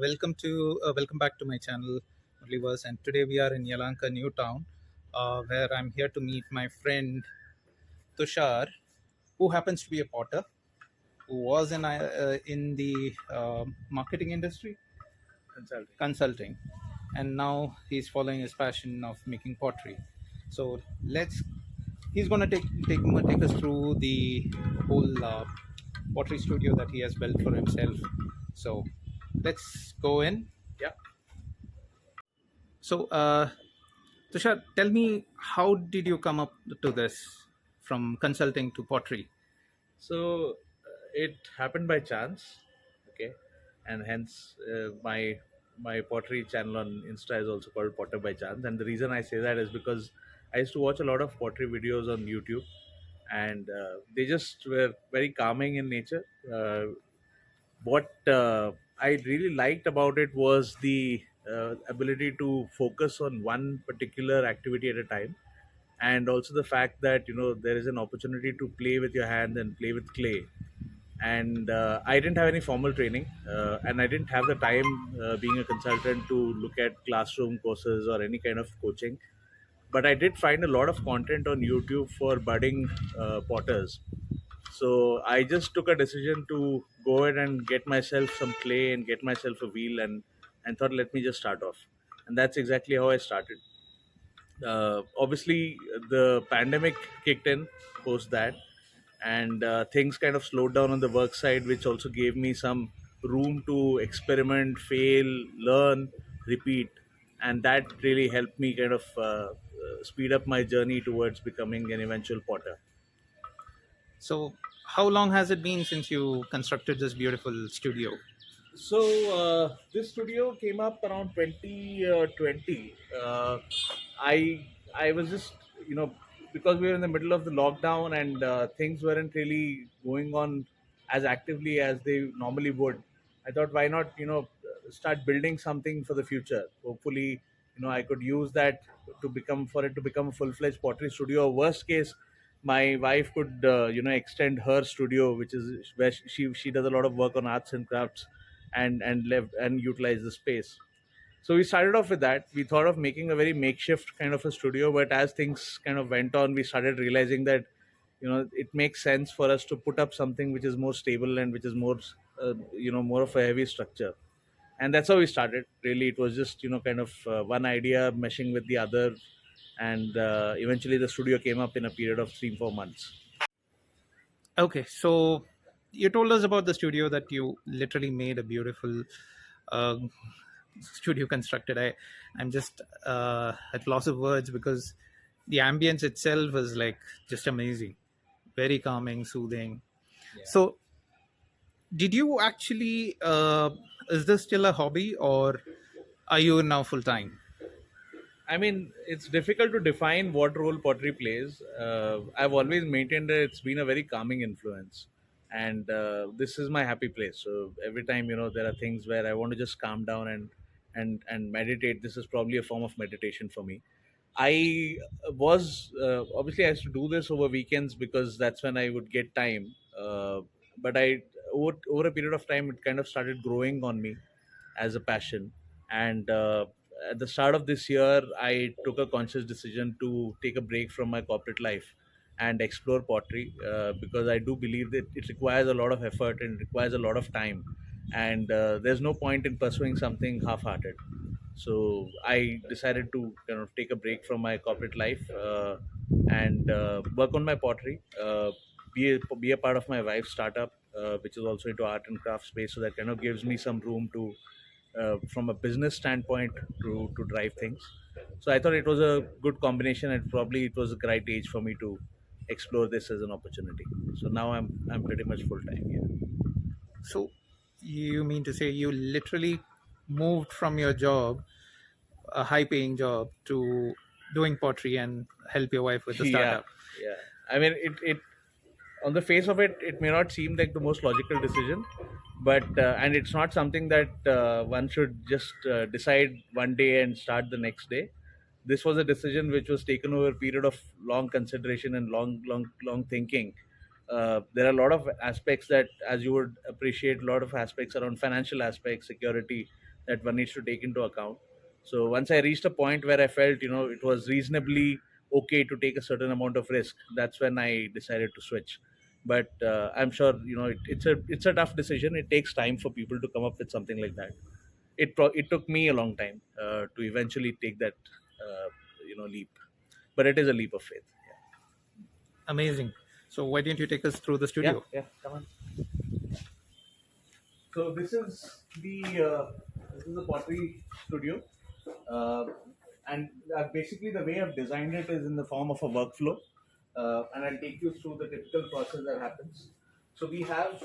welcome back to my channel, Olivers. And today we are in Yelahanka, New Town, where I'm here to meet my friend Tushar, who happens to be a potter, who was in the marketing industry, consulting, and now he's following his passion of making pottery. So he's gonna take us through the whole pottery studio that he has built for himself. So let's go in. Yeah. So, Tushar, tell me, how did you come up to this from consulting to pottery? So it happened by chance, okay, and hence my pottery channel on Insta is also called Potter by Chance. And the reason I say that is because I used to watch a lot of pottery videos on YouTube, and they just were very calming in nature. What I really liked about it was the ability to focus on one particular activity at a time, and also the fact that there is an opportunity to play with your hand and play with clay. And I didn't have any formal training, and I didn't have the time, being a consultant, to look at classroom courses or any kind of coaching. But I did find a lot of content on YouTube for budding potters. So I just took a decision to go ahead and get myself some clay and get myself a wheel, and thought, let me just start off. And that's exactly how I started. Obviously, the pandemic kicked in post that, and things kind of slowed down on the work side, which also gave me some room to experiment, fail, learn, repeat. And that really helped me kind of speed up my journey towards becoming an eventual potter. So, how long has it been since you constructed this beautiful studio? So this studio came up around 2020. I was just, because we were in the middle of the lockdown, and things weren't really going on as actively as they normally would. I thought, why not, start building something for the future. Hopefully, I could use that to become a full-fledged pottery studio. Worst case, my wife could, extend her studio, which is where she does a lot of work on arts and crafts, and left and utilize the space. So we started off with that. We thought of making a very makeshift kind of a studio, but as things kind of went on, we started realizing that it makes sense for us to put up something which is more stable and which is more more of a heavy structure. And that's how we started. Really, it was just kind of one idea meshing with the other, and eventually the studio came up in a period of 3-4 months. Okay, so you told us about the studio that you literally made a beautiful uh, studio constructed. I'm just at loss of words because the ambience itself is like just amazing, very calming, soothing. So, did you actually? Is this still a hobby, or are you now full time? I mean, it's difficult to define what role pottery plays. I've always maintained that it's been a very calming influence, and this is my happy place. So every time there are things where I want to just calm down and meditate, this is probably a form of meditation for me. I was obviously I used to do this over weekends because that's when I would get time. But over a period of time, it kind of started growing on me as a passion. And at the start of this year, I took a conscious decision to take a break from my corporate life and explore pottery, because I do believe that it requires a lot of effort and it requires a lot of time. And there's no point in pursuing something half-hearted. So I decided to kind of take a break from my corporate life, and work on my pottery, be a part of my wife's startup, which is also into art and craft space. So that kind of gives me some room to, from a business standpoint, to drive things. So I thought it was a good combination, and probably it was a great age for me to explore this as an opportunity. So now I'm pretty much full time. Yeah. So, you mean to say you literally moved from your job, a high paying job, to doing pottery and help your wife with the Yeah, startup? yeah. I mean, it on the face of it, it may not seem like the most logical decision, but and it's not something that one should just decide one day and start the next day. This was a decision which was taken over a period of long consideration and long thinking. There are a lot of aspects that, as you would appreciate, a lot of aspects around financial aspects, security, that one needs to take into account. So once I reached a point where I felt, it was reasonably okay to take a certain amount of risk, that's when I decided to switch. But I'm sure, it's a tough decision. It takes time for people to come up with something like that. It took me a long time to eventually take that leap, but it is a leap of faith. Amazing. So why don't you take us through the Yeah, studio? yeah, come on. So this is the pottery studio, uh, and basically the way I've designed it is in the form of a workflow, and I'll take you through the typical process that happens. So we have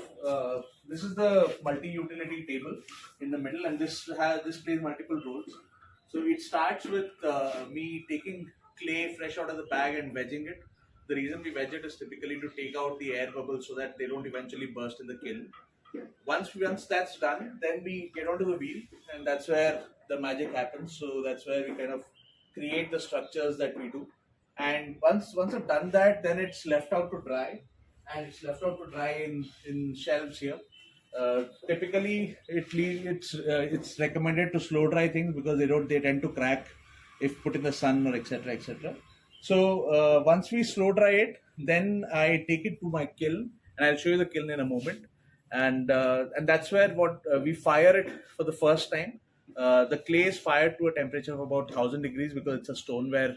this is the multi-utility table in the middle, and this plays multiple roles. So it starts with me taking clay fresh out of the bag and wedging it. The reason we wedge it is typically to take out the air bubbles so that they don't eventually burst in the kiln. Once that's done, then we get onto the wheel, and that's where the magic happens. So that's where we kind of create the structures that we do. And once I've done that, then it's left out to dry, and it's left out to dry in shelves here. Typically, it's recommended to slow dry things because they tend to crack if put in the sun or etc etc. So once we slow dry it, then I take it to my kiln, and I'll show you the kiln in a moment. And that's where what we fire it for the first time. The clay is fired to a temperature of about 1,000 degrees because it's a stoneware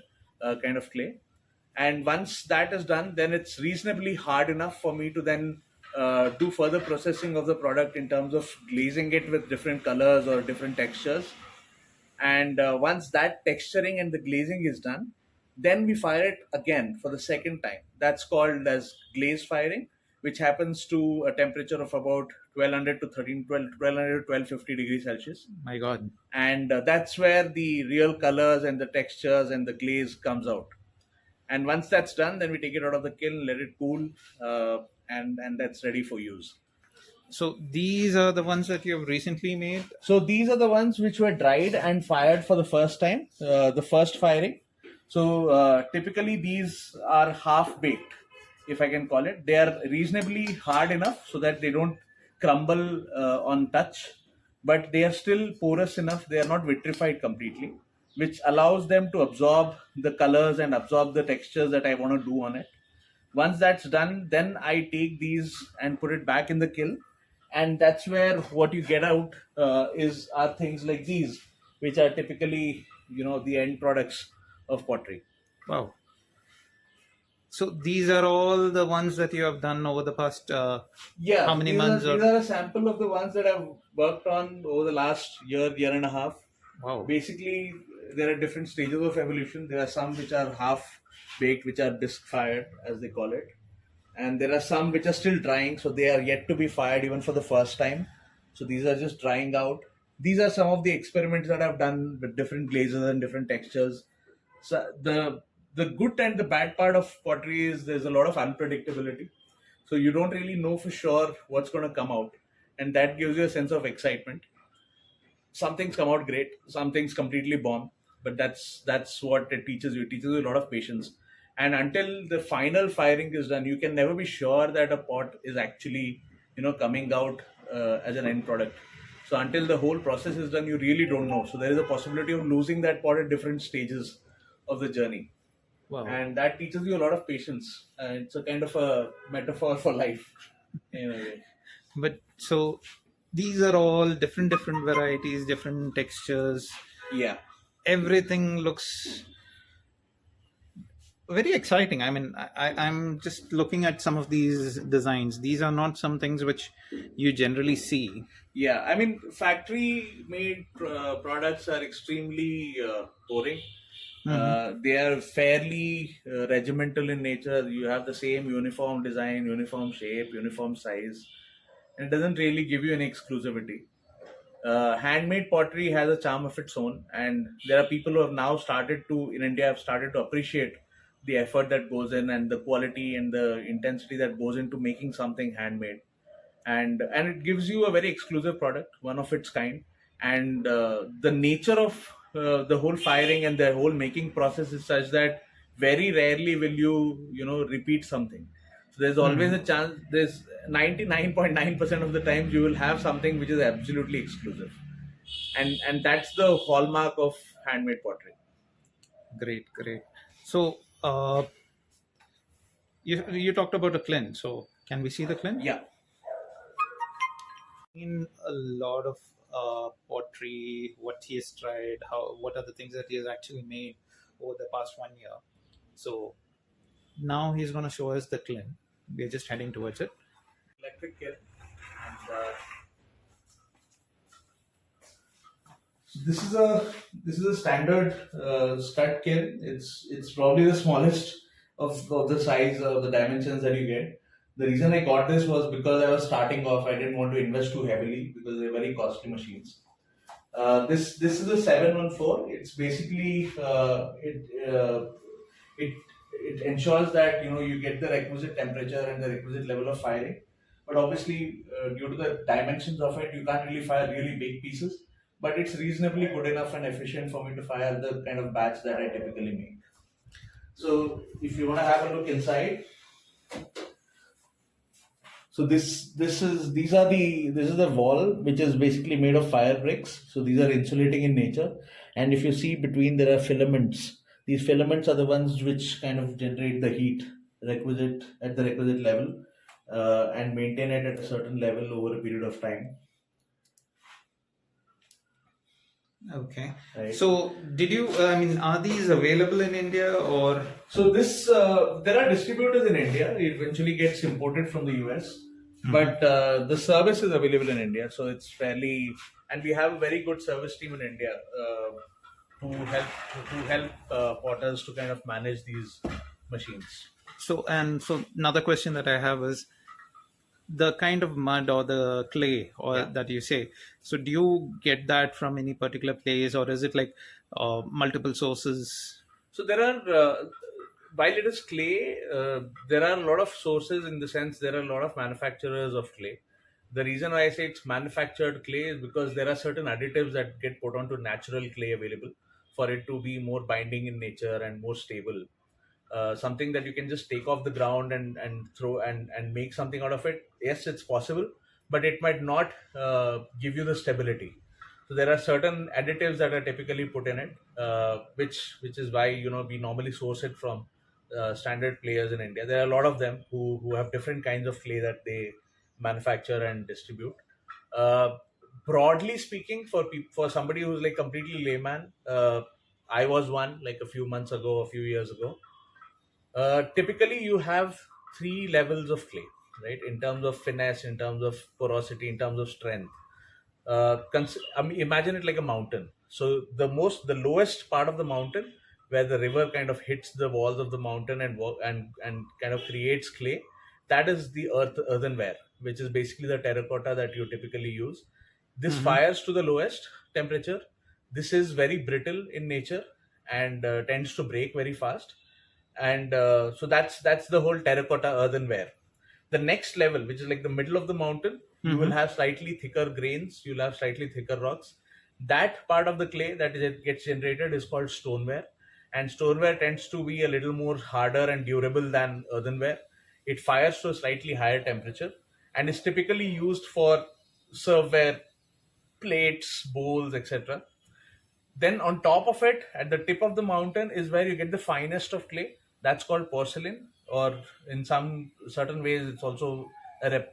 kind of clay. And once that is done, then it's reasonably hard enough for me to then do further processing of the product in terms of glazing it with different colors or different textures. And once that texturing and the glazing is done, then we fire it again for the second time. That's called as glaze firing, which happens to a temperature of about 1200 to 1200 to 1250 degrees Celsius. My God. And that's where the real colors and the textures and the glaze comes out. And once that's done, then we take it out of the kiln, let it cool, and that's ready for use. So these are the ones that you have recently made. So these are the ones which were dried and fired for the first time, the first firing. So typically these are half baked, if I can call it. They are reasonably hard enough so that they don't crumble on touch, but they are still porous enough. They are not vitrified completely, which allows them to absorb the colors and absorb the textures that I want to do on it. Once that's done, then I take these and put it back in the kiln, and that's where what you get out are things like these, which are typically the end products of pottery. Wow. So these are all the ones that you have done over the past Yeah, how many months? These are a sample of the ones that I've worked on over the last year and a half. Wow. Basically, there are different stages of evolution. There are some which are half baked, which are disc fired, as they call it. And there are some which are still drying, so they are yet to be fired even for the first time. So these are just drying out. These are some of the experiments that I've done with different glazes and different textures. So the good and the bad part of pottery is there's a lot of unpredictability. So you don't really know for sure what's going to come out, and that gives you a sense of excitement. Some things come out great, some things completely bomb, but that's what it teaches you. It teaches you a lot of patience. And until the final firing is done, you can never be sure that a pot is actually coming out as an end product. So until the whole process is done, you really don't know. So there is a possibility of losing that pot at different stages of the journey. Wow. And that teaches you a lot of patience. It's a kind of a metaphor for life in a way. But so these are all different varieties, different textures. Yeah. Everything looks very exciting. I mean, I'm just looking at some of these designs. These are not some things which you generally see. Yeah, I mean, factory made products are extremely boring. They are fairly regimental in nature. You have the same uniform design, uniform shape, uniform size. And it doesn't really give you any exclusivity. Handmade pottery has a charm of its own, and there are people who have now in India have started to appreciate the effort that goes in and the quality and the intensity that goes into making something handmade. And it gives you a very exclusive product, one of its kind. And the nature of the whole firing and the whole making process is such that very rarely will you repeat something. So there's always a chance. There's 99.9% of the times you will have something which is absolutely exclusive. and that's the hallmark of handmade pottery. Great, great. So, you talked about a Kiln. So, can we see the Kiln? Yeah. In a lot of pottery, what he has tried, how what are the things that he has actually made over the past 1 year. So now he's going to show us the Kiln. We're just heading towards it. Electric kiln. And, this is a standard stud kiln. It's probably the smallest of the size of the dimensions that you get. The reason I got this was because I was starting off. I didn't want to invest too heavily because they're very costly machines. This is a 714. It's basically it it ensures that you get the requisite temperature and the requisite level of firing. But obviously, due to the dimensions of it, you can't really fire really big pieces. But it's reasonably good enough and efficient for me to fire the kind of batch that I typically make. So if you want to have a look inside, so this is the wall which is basically made of fire bricks. So these are insulating in nature, and if you see between there are filaments. These filaments are the ones which kind of generate the heat requisite at the requisite level and maintain it at a certain level over a period of time. Okay. Right. So did you? I mean, are these available in India or? So this there are distributors in India. It eventually gets imported from the US, but the service is available in India. So it's fairly, and we have a very good service team in India to help potters to kind of manage these machines. So another question that I have is the kind of mud or the clay or Yeah. that you say. So do you get that from any particular place or is it like multiple sources? So there are, while it is clay, there are a lot of sources in the sense there are a lot of manufacturers of clay. The reason why I say it's manufactured clay is because there are certain additives that get put onto natural clay available for it to be more binding in nature and more stable. Something that you can just take off the ground and throw and make something out of it. Yes, it's possible, but it might not give you the stability. So there are certain additives that are typically put in it, which is why we normally source it from standard players in India. There are a lot of them who have different kinds of clay that they manufacture and distribute. Uh, Broadly speaking, for somebody who's like completely layman, I was one like a few months ago, a few years ago. Typically, you have three levels of clay, right? In terms of finesse, in terms of porosity, in terms of strength. I mean, imagine it like a mountain. So the lowest part of the mountain, where the river kind of hits the walls of the mountain and kind of creates clay, that is the earthenware, which is basically the terracotta that you typically use. This Mhm. fires to the lowest temperature. This is very brittle in nature and tends to break very fast, and so that's the whole terracotta earthenware. The next level, which is like the middle of the mountain, you will Mhm. have slightly thicker grains, you'll have slightly thicker rocks. That part of the clay gets generated is called stoneware, and stoneware tends to be a little more harder and durable than earthenware. It fires to a slightly higher temperature and is typically used for serveware, plates, bowls, etc. Then on top of it, at the tip of the mountain, is where you get the finest of clay. That's called porcelain, or in some certain ways, it's also a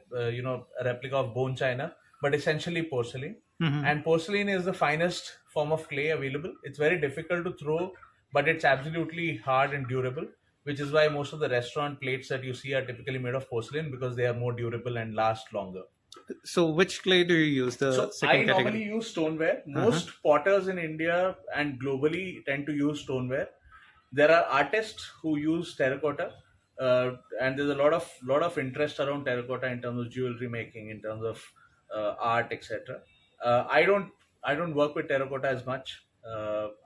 replica of bone china, but essentially porcelain. Mhm. And porcelain is the finest form of clay available. It's very difficult to throw, but it's absolutely hard and durable, which is why most of the restaurant plates that you see are typically made of porcelain because they are more durable and last longer. So which clay do you use? The So I second normally category. use stoneware. Uh-huh. Most potters in India and globally tend to use stoneware. There are artists who use terracotta, and there's a lot of interest around terracotta in terms of jewelry making, in terms of art, etc. I don't work with terracotta as much.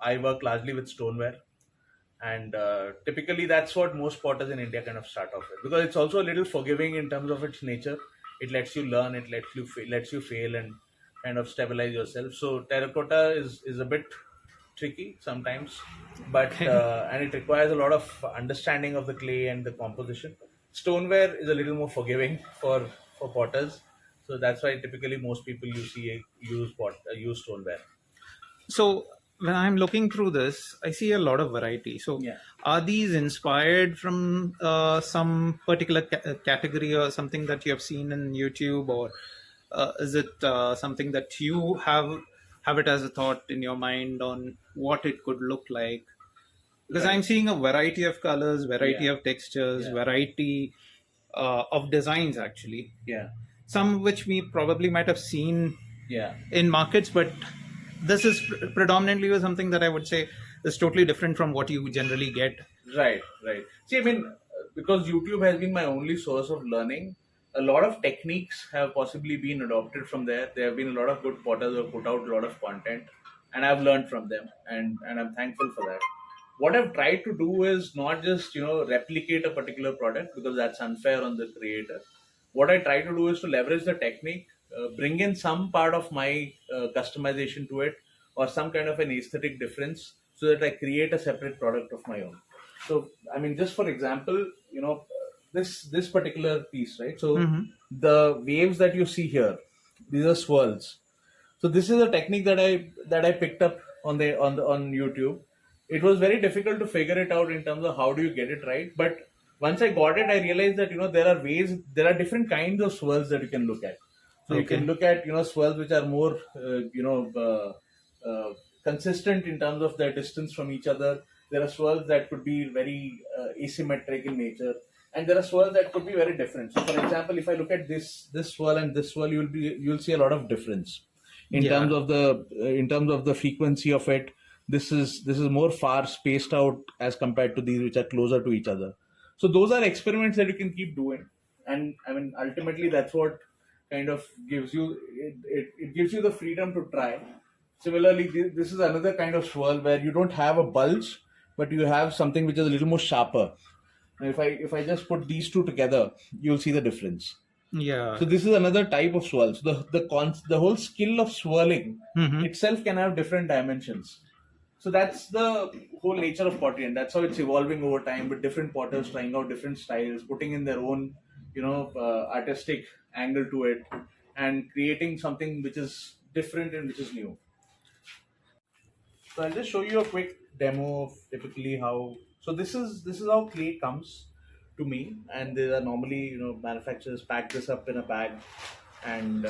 I work largely with stoneware, and typically that's what most potters in India kind of start off with because it's also a little forgiving in terms of its nature. It lets you learn, it lets you fail and kind of stabilize yourself. So terracotta is a bit tricky sometimes, but Okay. and it requires a lot of understanding of the clay and the composition. Stoneware is a little more forgiving for potters, so that's why typically most people you see use stoneware. So when I'm looking through this, I see a lot of variety. So Yeah. are these inspired from some particular category or something that you have seen in YouTube, or is it something that you have it as a thought in your mind on what it could look like? Because I'm Right. seeing a variety of colors, variety Yeah. of textures, Yeah. variety of designs actually. Yeah. Some which we probably might have seen Yeah. in markets, but this is predominantly something that I would say is totally different from what you generally get. Right, right. See, I mean, because YouTube has been my only source of learning, a lot of techniques have possibly been adopted from there. There have been a lot of good potters who have put out a lot of content, and I've learned from them, and I'm thankful for that. What I've tried to do is not just replicate a particular product, because that's unfair on the creator. What I try to do is to leverage the technique, bring in some part of my customization to it, or some kind of an aesthetic difference, so that I create a separate product of my own. So, I mean, just for example, this particular piece, right? So, Mm-hmm. the waves that you see here, these are swirls. So this is a technique that I picked up on YouTube. It was very difficult to figure it out in terms of how do you get it right. But once I got it, I realized that there are different kinds of swirls that you can look at. So you can Okay. look at swirls which are more consistent in terms of their distance from each other. There are swirls that could be very asymmetric in nature, and there are swirls that could be very different. So, for example, if I look at this swirl and this swirl, you'll see a lot of difference Yeah. in terms of the frequency of it. This is more far spaced out as compared to these which are closer to each other. So those are experiments that you can keep doing, and I mean, ultimately that's what kind of gives you it gives you the freedom to try. Similarly, this is another kind of swirl where you don't have a bulge, but you have something which is a little more sharper. Now, if I just put these two together, you'll see the difference. Yeah. So this is another type of swirl. So the whole skill of swirling Mm-hmm. itself can have different dimensions. So that's the whole nature of pottery, and that's how it's evolving over time, with different potters trying out different styles, putting in their own, artistic angle to it, and creating something which is different and which is new. So I'll just show you a quick demo of typically how. So this is how clay comes to me, and there are normally manufacturers pack this up in a bag, and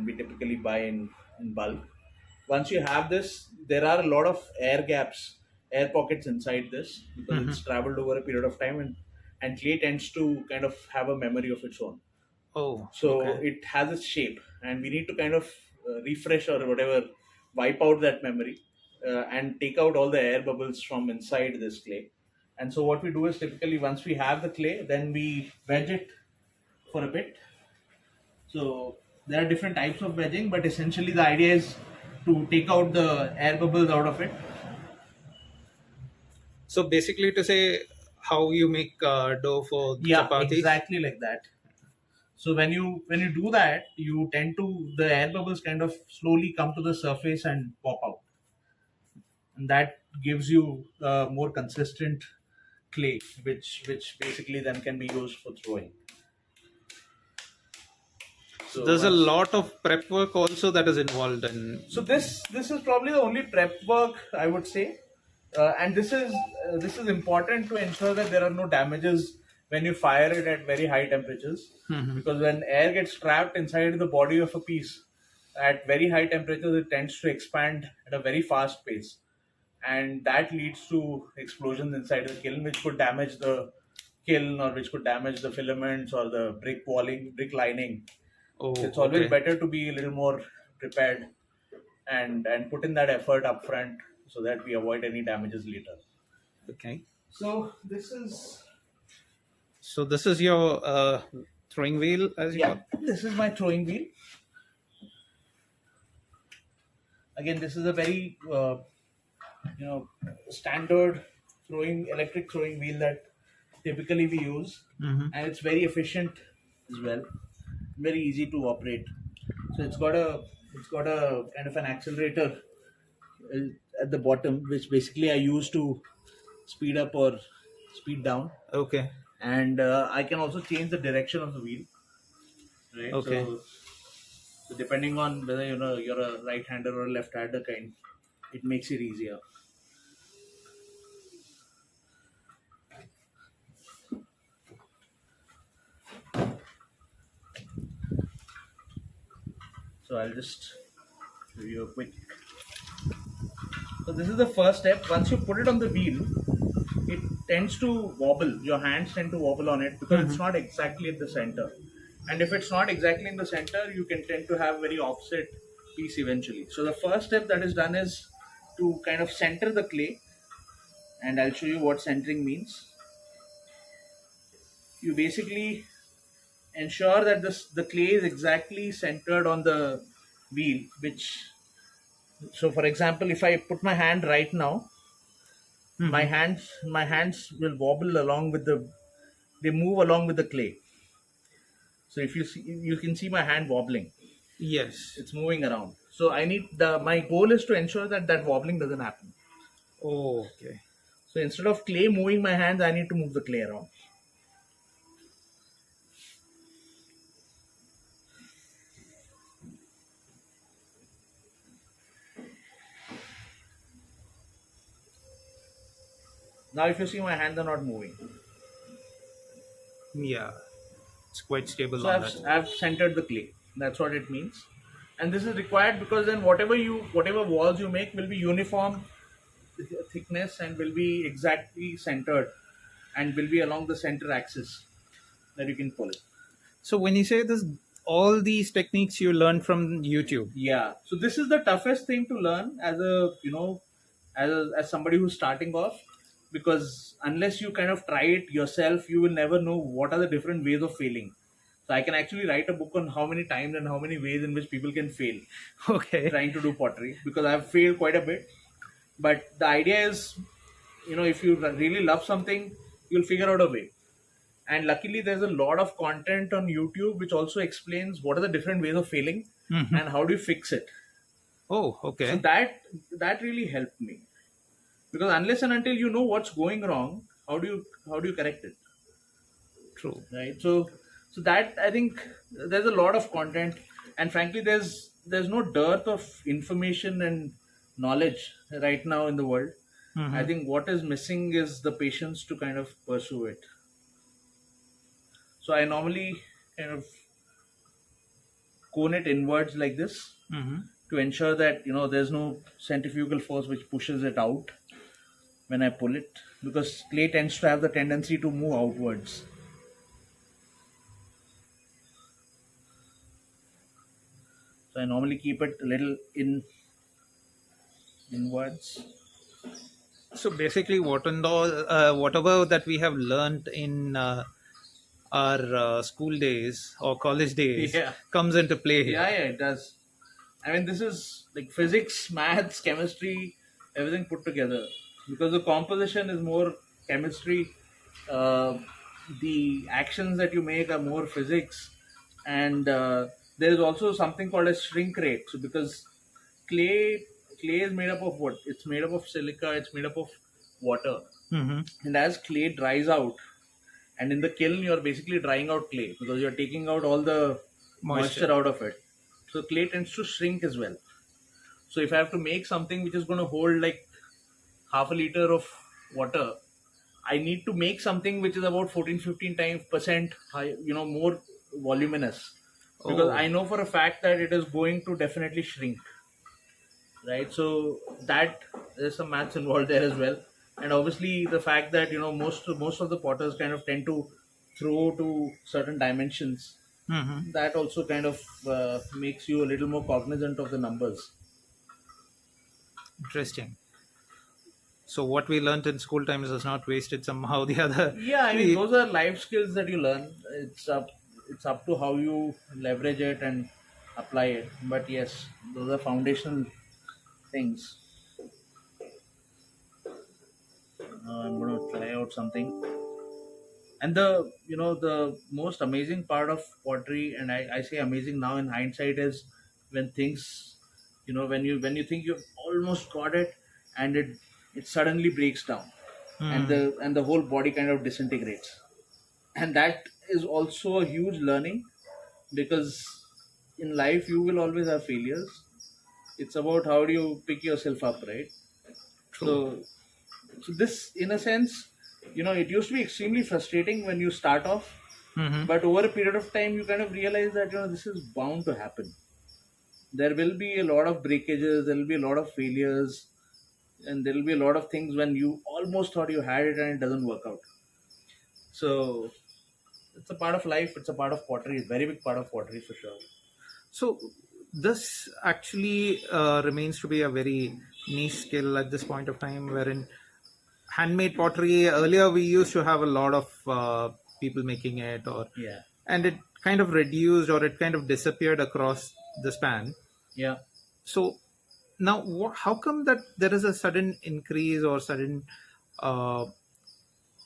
we typically buy in bulk. Once you have this, there are a lot of air gaps, air pockets inside this, because Mm-hmm. it's traveled over a period of time, and clay tends to kind of have a memory of its own. Oh, So okay. it has its shape, and we need to kind of refresh or whatever, wipe out that memory, and take out all the air bubbles from inside this clay. And so what we do is, typically once we have the clay, then we wedge it for a bit. So there are different types of wedging, but essentially the idea is to take out the air bubbles out of it. So basically, to say how you make dough for Yeah, chapatis. exactly like that. So when you do that, you tend to the air bubbles kind of slowly come to the surface and pop out, and that gives you more consistent clay, which basically then can be used for throwing. So So there's a once lot of prep work also that is involved in. so this is probably the only prep work I would say, and this is important to ensure that there are no damages when you fire it at very high temperatures, Mhm. because when air gets trapped inside the body of a piece at very high temperatures, it tends to expand at a very fast pace, and that leads to explosions inside the kiln, which could damage the kiln, or which could damage the filaments or the brick lining. So Oh, it's always okay. better to be a little more prepared, and put in that effort up front, so that we avoid any damages later. Okay. So this is So this is your throwing wheel, as you yeah, call. this is my throwing wheel. Again, this is a very you know standard electric throwing wheel that typically we use, Mm-hmm. and it's very efficient as well, very easy to operate. So it's got a kind of an accelerator uh, at the bottom, which basically I use to speed up or speed down, Okay. and I can also change the direction of the wheel, right? Okay. So depending on whether you're a right-hander or a left-hander kind, It makes it easier. So I'll just give you a quick. So this is the first step. Once you put it on the wheel, it tends to wobble. Your hands tend to wobble on it because it's Hmm. not exactly at the center. And if it's not exactly in the center, you can tend to have very offset piece eventually. So the first step that is done is to kind of center the clay, and I'll show you what centering means. You basically ensure that the clay is exactly centered on the wheel. Which, so for example, if I put my hand right now, Hmm. my hands will wobble along with the, they move along with the clay. So if you see, you can see my hand wobbling. Yes. It's moving around. So I need the, my goal is to ensure that that wobbling doesn't happen. Okay. So instead of clay moving my hands, I need to move the clay around. Now if you see, my hands are not moving. Yeah, it's quite stable So on that. I've centered the clay. That's what it means. And this is required because then whatever you, whatever walls you make will be uniform thickness and will be exactly centered and will be along the center axis that you can pull it. So when you say this, all these techniques you learned from YouTube. Yeah. So this is the toughest thing to learn as a, you know, as somebody who's starting off, because unless you kind of try it yourself, you will never know what are the different ways of failing. So I can actually write a book on how many times and how many ways in which people can fail Okay. trying to do pottery, because I've failed quite a bit. But the idea is, you know, if you really love something, you'll figure out a way. And luckily, there's a lot of content on YouTube which also explains what are the different ways of failing Hmm. and how do you fix it. Oh, So okay. that really helped me, because unless and until you know what's going wrong, how do you correct it, True. right? So that, I think, there's a lot of content, and frankly, there's no dearth of information and knowledge right now in the world. I Hmm. think what is missing is the patience to kind of pursue it. So I normally kind of cone it inwards like this Hmm. to ensure that, you know, there's no centrifugal force which pushes it out when I pull it, because clay tends to have the tendency to move outwards. So I normally keep it a little inwards. So basically, whatever that we have learned in our school days or college days Yeah, comes into play yeah, here. yeah, it does. I mean, this is like physics, maths, chemistry, everything put together. Because the composition is more chemistry, uh, the actions that you make are more physics, and there is also something called a shrink rate. So because clay clay is made up of what? It's made up of silica. It's made up of water, Hmm. and as clay dries out, and in the kiln you're basically drying out clay because you're taking out all the Moisture. moisture out of it. So clay tends to shrink as well. So if I have to make something which is going to hold like half a liter of water, I need to make something which is about 14-15 times percent high, you know, more voluminous, because Oh, I know for a fact that it is going to definitely shrink, right? So that, there's some maths involved there as well. And obviously the fact that, you know, most of the potters kind of tend to throw to certain dimensions, hmm, that also kind of makes you a little more cognizant of the numbers. interesting. So what we learned in school times is not wasted somehow. The other, Yeah, I mean, we, those are life skills that you learn. It's up to how you leverage it and apply it. But yes, those are foundational things. I'm going to try out something. And the, you know, the most amazing part of pottery, and I say amazing now in hindsight, is when things, you know, when you think you've almost got it, and it suddenly breaks down, and hmm, the whole body kind of disintegrates. And that is also a huge learning, because in life you will always have failures. It's about how do you pick yourself up, right? True. So, so this, in a sense, it used to be extremely frustrating when you start off, Mm-hmm. but over a period of time, you kind of realize that this is bound to happen. There will be a lot of breakages, there will be a lot of failures, and there will be a lot of things when you almost thought you had it and it doesn't work out. So it's a part of life. It's a part of pottery. It's a very big part of pottery for sure. So this actually remains to be a very niche skill at this point of time, wherein handmade pottery earlier we used to have a lot of people making it, or Yeah, and it kind of reduced or it kind of disappeared across the span. yeah. So now, how come that there is a sudden increase or sudden uh,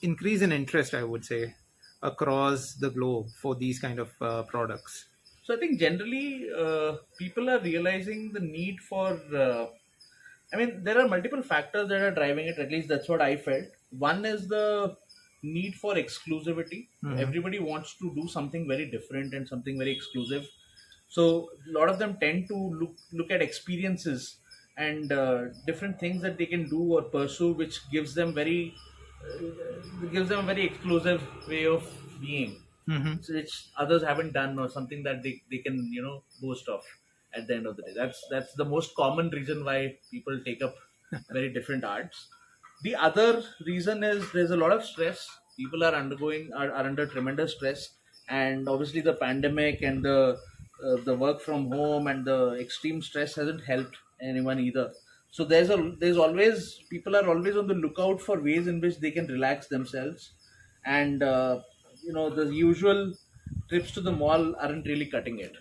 increase in interest, I would say, across the globe for these kind of products? So I think generally people are realizing the need for. I mean, there are multiple factors that are driving it. At least that's what I felt. One is the need for exclusivity. Hmm. Everybody wants to do something very different and something very exclusive. So a lot of them tend to look at experiences and different things that they can do or pursue, which gives them a very exclusive way of being, Hmm. which others haven't done, or something that they can boast of at the end of the day. That's the most common reason why people take up very different arts. The other reason is there's a lot of stress. People are under tremendous stress, and obviously the pandemic and the work from home and the extreme stress hasn't helped anyone either. So there's always people are always on the lookout for ways in which they can relax themselves, and the usual trips to the mall aren't really cutting it.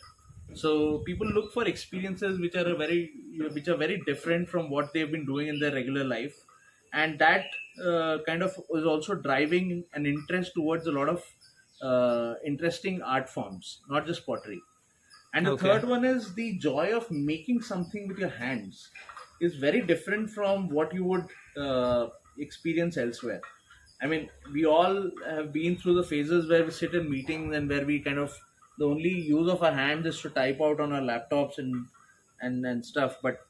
So people look for experiences which are very different from what they've been doing in their regular life, and that kind of is also driving an interest towards a lot of interesting art forms, not just pottery. And the Okay. third one is the joy of making something with your hands is very different from what you would experience elsewhere. I mean, we all have been through the phases where we sit in meetings and where we kind of the only use of our hands is to type out on our laptops and stuff. But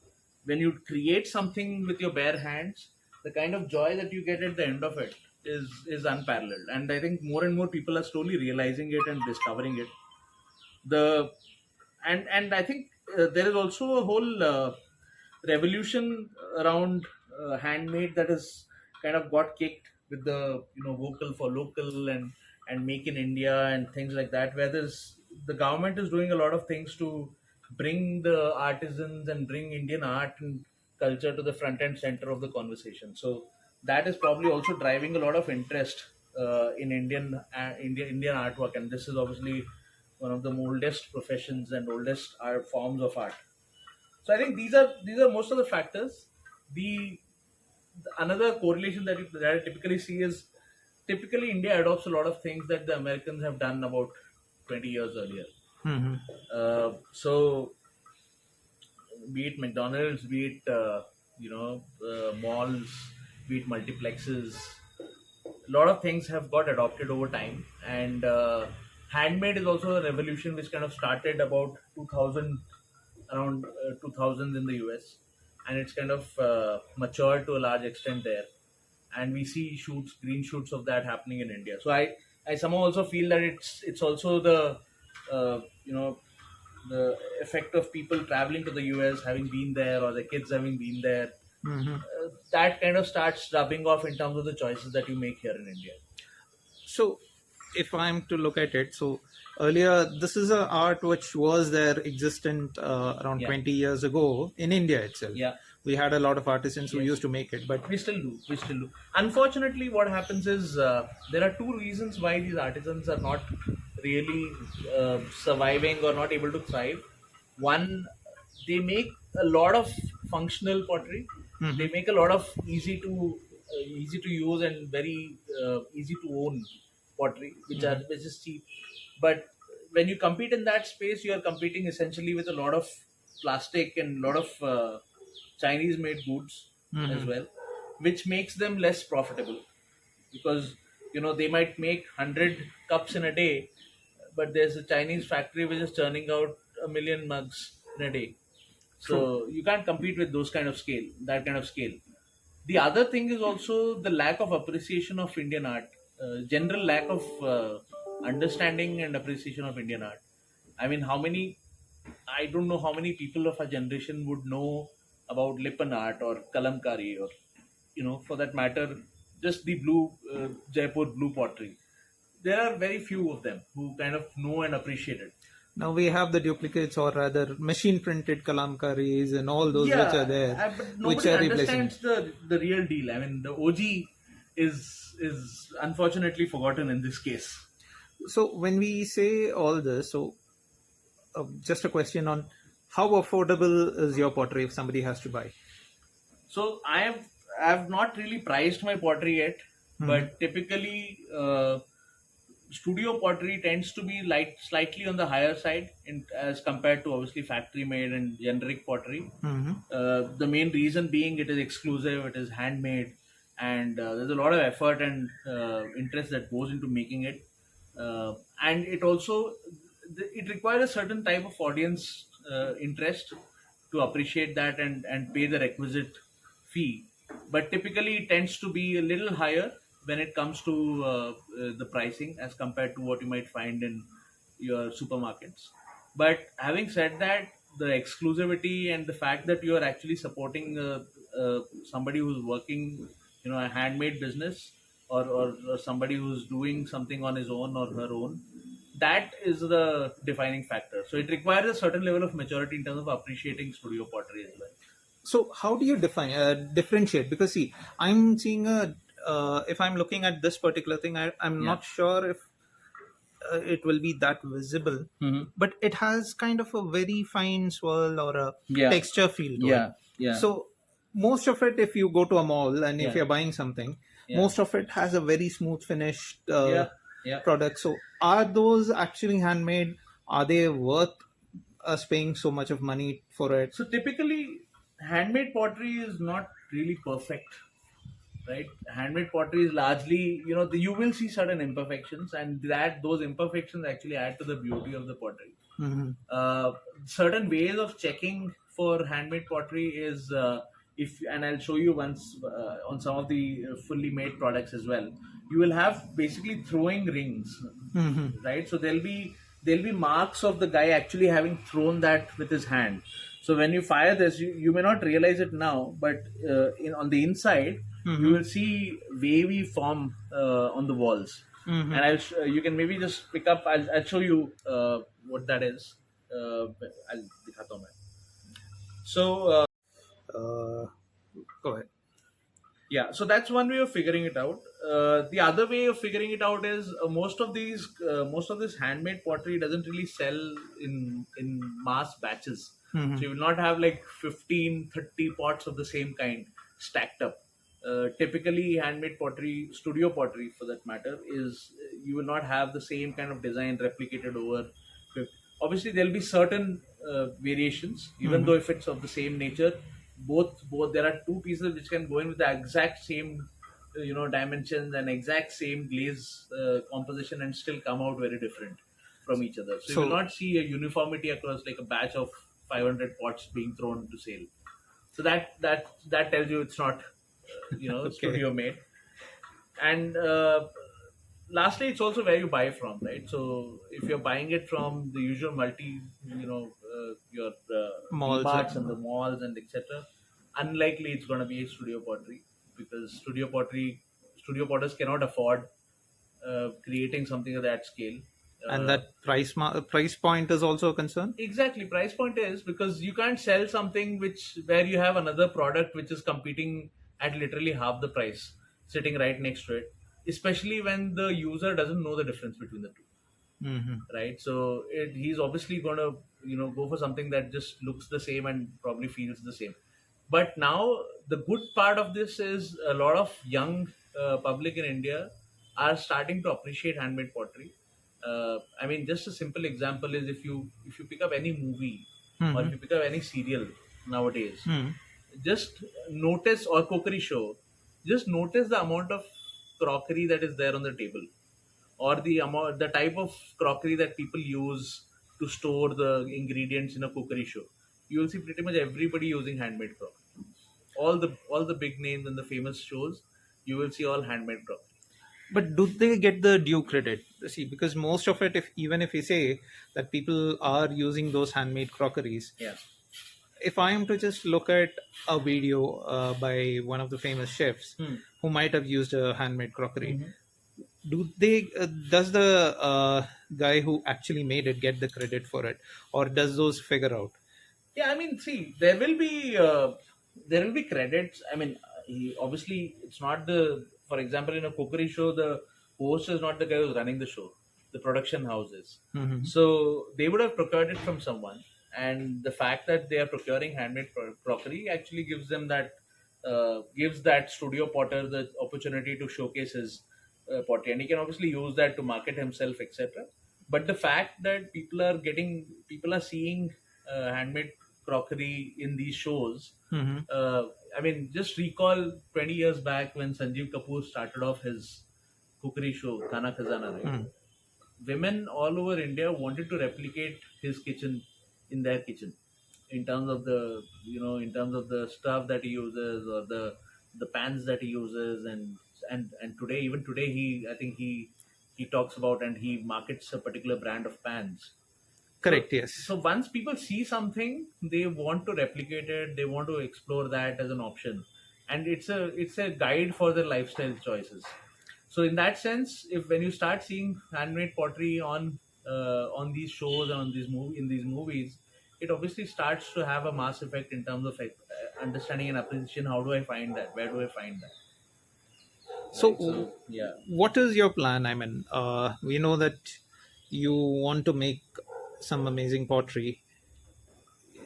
when you create something with your bare hands, the kind of joy that you get at the end of it is unparalleled. And I think more and more people are slowly realizing it and discovering it. The and I think there is also a whole revolution around handmade that has kind of got kicked with the vocal for local and make in India and things like that, where there's the government is doing a lot of things to bring the artisans and bring Indian art and culture to the front and center of the conversation. So that is probably also driving a lot of interest in Indian artwork, and this is obviously one of the oldest professions and oldest art forms of art. So I think these are most of the factors. The another correlation that I typically see is typically India adopts a lot of things that the Americans have done about 20 years earlier. Hmm. So be it McDonald's, be it malls, be it multiplexes, a lot of things have got adopted over time, and handmade is also a revolution which kind of started about 2000, around 2000 in the US, and it's kind of matured to a large extent there, and we see green shoots of that happening in India. So I somehow also feel that it's also uh, you know the effect of people traveling to the US, having been there, or the kids having been there, Hmm. that kind of starts rubbing off in terms of the choices that you make here in India. So, if I'm to look at it, so earlier this is a art which was there existent around Yeah, 20 years ago in India itself. yeah, We had a lot of artisans who used yes. to make it, but We still do. We still do. Unfortunately, what happens is there are two reasons why these artisans are not really surviving or not able to thrive. One, they make a lot of functional pottery. hmm. They make a lot of easy to use and very easy to own pottery, Hmm. which is cheap. But when you compete in that space, you are competing essentially with a lot of plastic and a lot of Chinese made goods as Hmm. well, which makes them less profitable because they might make 100 cups in a day, but there's a Chinese factory which is churning out a million mugs in a day. So True. you can't compete with those kind of scale, that kind of scale. The other thing is also the lack of appreciation of Indian art, general lack of understanding and appreciation of Indian art. I mean, how many, I don't know how many people of our generation would know about Lipan art or Kalamkari, or, for that matter, just the blue, Jaipur blue pottery. There are very few of them who kind of know and appreciate it. Now we have the duplicates, or rather machine printed kalamkaris and all those which are Yeah, there, but which nobody are replacing it. understands the real deal. I mean, the OG is unfortunately forgotten in this case. So when we say all this, so just a question on how affordable is your pottery if somebody has to buy? So I have not really priced my pottery yet, Hmm. but typically studio pottery tends to be slightly on the higher side as compared to obviously factory made and generic pottery. Hmm. The main reason being it is exclusive, it is handmade, and there's a lot of effort and interest that goes into making it. And it also it requires a certain type of audience interest to appreciate that and pay the requisite fee. But typically, it tends to be a little higher when it comes to the pricing as compared to what you might find in your supermarkets. But having said that, the exclusivity and the fact that you are actually supporting somebody who's working, a handmade business, or somebody who's doing something on his own or her own, that is the defining factor. So it requires a certain level of maturity in terms of appreciating studio pottery as well. So how do you define differentiate? Because see, I'm seeing a if I'm looking at this particular thing, I'm Yeah. not sure if it will be that visible, Hmm. but it has kind of a very fine swirl or a Yeah. texture feel to it. Yeah. Yeah. So most of it, if you go to a mall and if Yeah. you're buying something, Yeah. most of it has a very smooth finished Yeah. Yeah. product. So are those actually handmade? Are they worth us paying so much of money for it? So typically, handmade pottery is not really perfect, right? Handmade pottery is largely, you will see certain imperfections, and that those imperfections actually add to the beauty of the pottery. Hmm. uh, Certain ways of checking for handmade pottery is, if and I'll show you once on some of the fully made products as well. You will have basically throwing rings, Hmm. right? So there'll be marks of the guy actually having thrown that with his hand. So when you fire this, you may not realize it now, but on the inside you Hmm. will see wavy form on the walls. Hmm. And you can maybe just pick up. I'll show you what that is. I'll दिखाता हूँ मैं. So Uh, Go ahead. yeah, so that's one way of figuring it out. The other way of figuring it out is most of this handmade pottery doesn't really sell in mass batches. Hmm. So you will not have like 15, 30 pots of the same kind stacked up. Typically, handmade pottery, studio pottery for that matter, is you will not have the same kind of design replicated over. Obviously, there'll be certain variations, even Hmm. though if it's of the same nature, both there are two pieces which can go in with the exact same dimensions and exact same glaze composition and still come out very different from each other. So you will So not see a uniformity across like a batch of 500 pots being thrown to sale. So that tells you it's not okay. studio made. And lastly, it's also where you buy from, right? So if you're buying it from the usual your Malls. V-Marts and the malls and etc., unlikely it's going to be a studio pottery, because studio potters cannot afford creating something of that scale. And Uh, that price point is also a concern. Exactly, price point is because you can't sell something which where you have another product which is competing at literally half the price sitting right next to it, especially when the user doesn't know the difference between the two, Hmm. right? So he's obviously going to go for something that just looks the same and probably feels the same. But now the good part of this is a lot of young public in India are starting to appreciate handmade pottery. I mean, just a simple example is if you pick up any movie or Hmm. if you pick up any serial nowadays, Hmm. just notice, or cookery show, just notice the amount of crockery that is there on the table, or the type of crockery that people use to store the ingredients in a cookery show. you will see pretty much everybody using handmade crockery. All the big names and the famous shows, you will see all handmade crockery. But do they get the due credit? See, because most of it, if even if we say that people are using those handmade crockeries, Yeah. if I am to just look at a video by one of the famous chefs Hmm. who might have used a handmade crockery, Mhm. do they does the guy who actually made it get the credit for it, or does those figure out? Yeah, I mean, see, there will be credits. I mean, obviously, it's not the. For example, in a cookery show, the host is not the guy who's running the show. The production house is. Hmm. So they would have procured it from someone, and the fact that they are procuring handmade crockery actually gives that studio potter the opportunity to showcase his pottery, and he can obviously use that to market himself, etc. But the fact that people are seeing handmade crockery in these shows. Hmm. I mean, just recall 20 years back when Sanjeev Kapoor started off his cookery show, Khana Khazana, right? Hmm. Women all over India wanted to replicate his kitchen in their kitchen in terms of the stuff that he uses, or the pans that he uses. And today, even today, he talks about and he markets a particular brand of pans. so Correct. Yes. so once people see something, they want to replicate it, they want to explore that as an option, and it's a guide for their lifestyle choices. So in that sense, if when you start seeing handmade pottery on these shows and in these movies, it obviously starts to have a mass effect in terms of understanding and appreciation. How do I find that? Where do I find that? So, Right. So yeah. what is your plan? I mean, we know that you want to make some amazing pottery.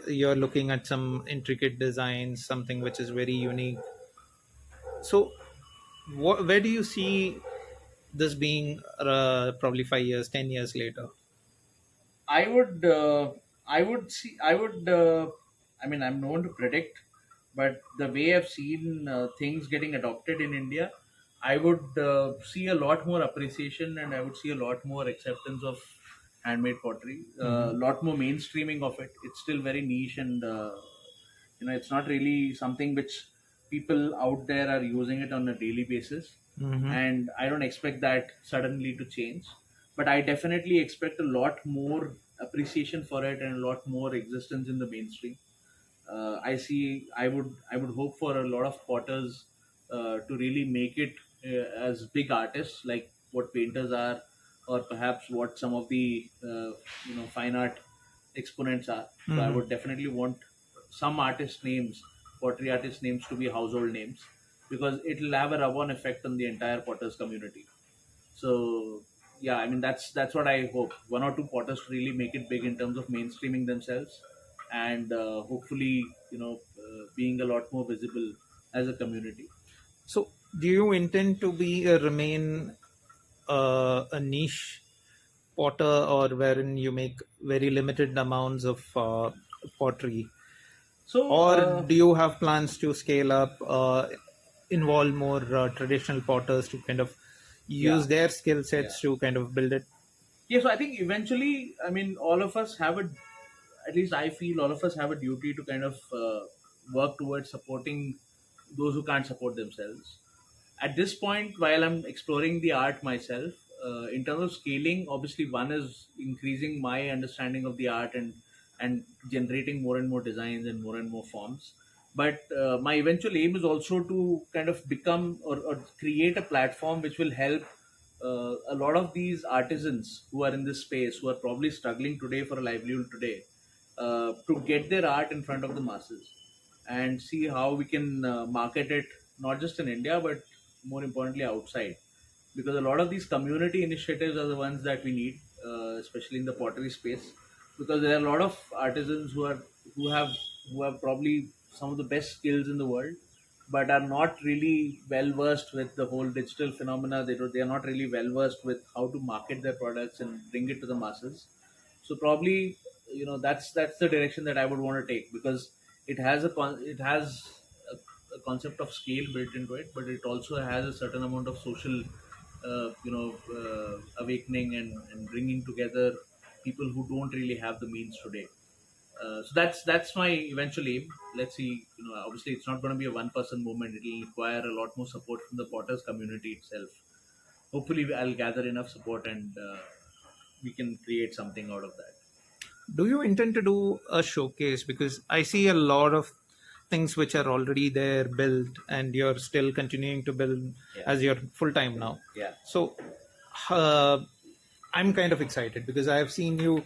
You're looking at some intricate designs, something which is very unique. So, where do you see this being probably 5 years, 10 years later? I mean, I'm no one to predict, but the way I've seen things getting adopted in India, I would see a lot more appreciation, and I would see a lot more acceptance of handmade pottery, a Hmm. lot more mainstreaming of it. It's still very niche, and it's not really something which people out there are using it on a daily basis. Hmm. And I don't expect that suddenly to change, but I definitely expect a lot more appreciation for it and a lot more existence in the mainstream. I would hope for a lot of potters to really make it as big artists, like what painters are, or perhaps what some of the fine art exponents are. So I Hmm. would definitely want some artist names, pottery artist names, to be household names, because it'll have a rub-on effect on the entire potters community. So yeah, I mean, that's what I hope. One or two potters to really make it big in terms of mainstreaming themselves, and hopefully, being a lot more visible as a community. So, do you intend to be remain a niche potter, or wherein you make very limited amounts of pottery, So or do you have plans to scale up, involve more traditional potters to kind of yeah, use their skill yeah. sets to kind of build it? Yeah, so I think eventually, I mean, all of us have at least I feel all of us have a duty to kind of work towards supporting those who can't support themselves. At this point, while I'm exploring the art myself, in terms of scaling, obviously one is increasing my understanding of the art, and generating more and more designs and more forms. But my eventual aim is also to kind of become, or create a platform which will help a lot of these artisans who are in this space, who are probably struggling today for a livelihood today, to get their art in front of the masses, and see how we can market it, not just in India, but more importantly outside. Because a lot of these community initiatives are the ones that we need, especially in the pottery space, because there are a lot of artisans who have probably some of the best skills in the world, but are not really well versed with the whole digital phenomena. They are not really well versed with how to market their products and bring it to the masses. So probably, that's the direction that I would want to take, because it has a concept of scale built into it, but it also has a certain amount of social awakening, and bringing together people who don't really have the means today. So that's my eventual aim. Let's see. Obviously, it's not going to be a one-person movement. It'll require a lot more support from the potters community itself. Hopefully, I'll gather enough support and we can create something out of that. Do you intend to do a showcase? Because I see a lot of things which are already there built, and you're still continuing to build Yeah. as your full time now. Yeah. So uh, I'm kind of excited because I've seen you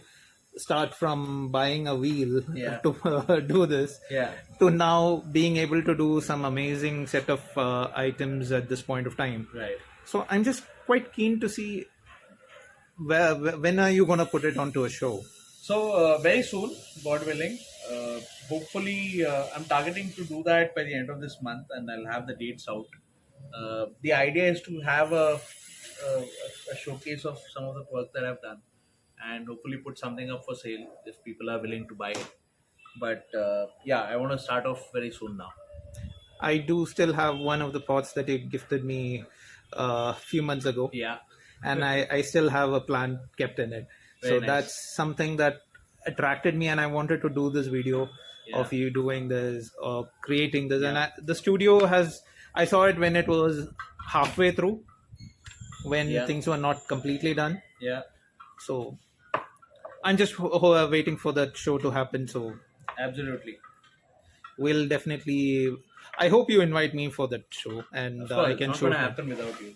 start from buying a wheel Yeah. to do this, Yeah. to now being able to do some amazing set of items at this point of time. Right. So I'm just quite keen to see when are you going to put it onto a show? So very soon, God willing. Hopefully, I'm targeting to do that by the end of this month, and I'll have the dates out. The idea is to have a, a showcase of some of the work that I've done, and hopefully put something up for sale if people are willing to buy it. But yeah, I want to start off very soon now. I do still have one of the pots that you gifted me a few months ago, Yeah, and I still have a plant kept in it. very So nice. that's something that attracted me, and I wanted to do this video Yeah. of you doing this or creating this. And Yeah. the studio has, I saw it when it was halfway through, when Yeah. things were not completely done. Yeah, So I'm just waiting for that show to happen. So absolutely. we'll definitely. I hope you invite me for that show, and Of course, I it's can not show. going to happen without you.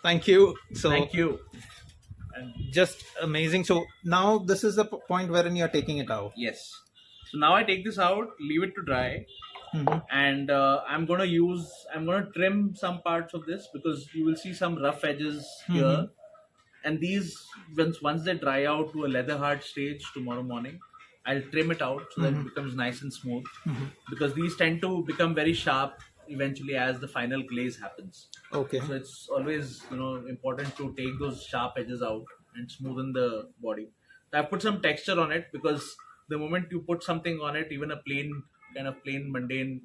Thank you. So Thank you. And just amazing. So now this is the point wherein you're taking it out. yes. So now I take this out, leave it to dry, Mhm. and I'm gonna trim some parts of this because you will see some rough edges here. And these, once they dry out to a leather hard stage tomorrow morning, I'll trim it out so that it becomes nice and smooth. Because these tend to become very sharp eventually as the final glaze happens. Okay. So it's always important to take those sharp edges out and smoothen the body. So I've put some texture on it because the moment you put something on it, even a plain mundane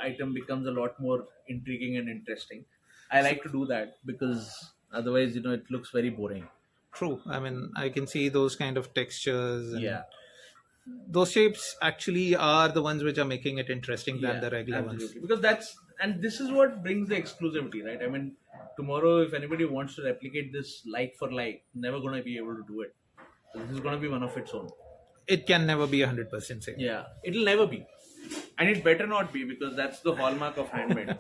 item becomes a lot more intriguing and interesting. I like to do that because otherwise, it looks very boring. True. I mean, I can see those kind of textures, and Yeah, those shapes actually are the ones which are making it interesting than yeah, the regular ones. absolutely. Because this is what brings the exclusivity, right? I mean, tomorrow if anybody wants to replicate this like for like, never gonna be able to do it. So this is gonna be one of its own. It can never be 100% same. Yeah, it'll never be, and it better not be because that's the hallmark of handmade.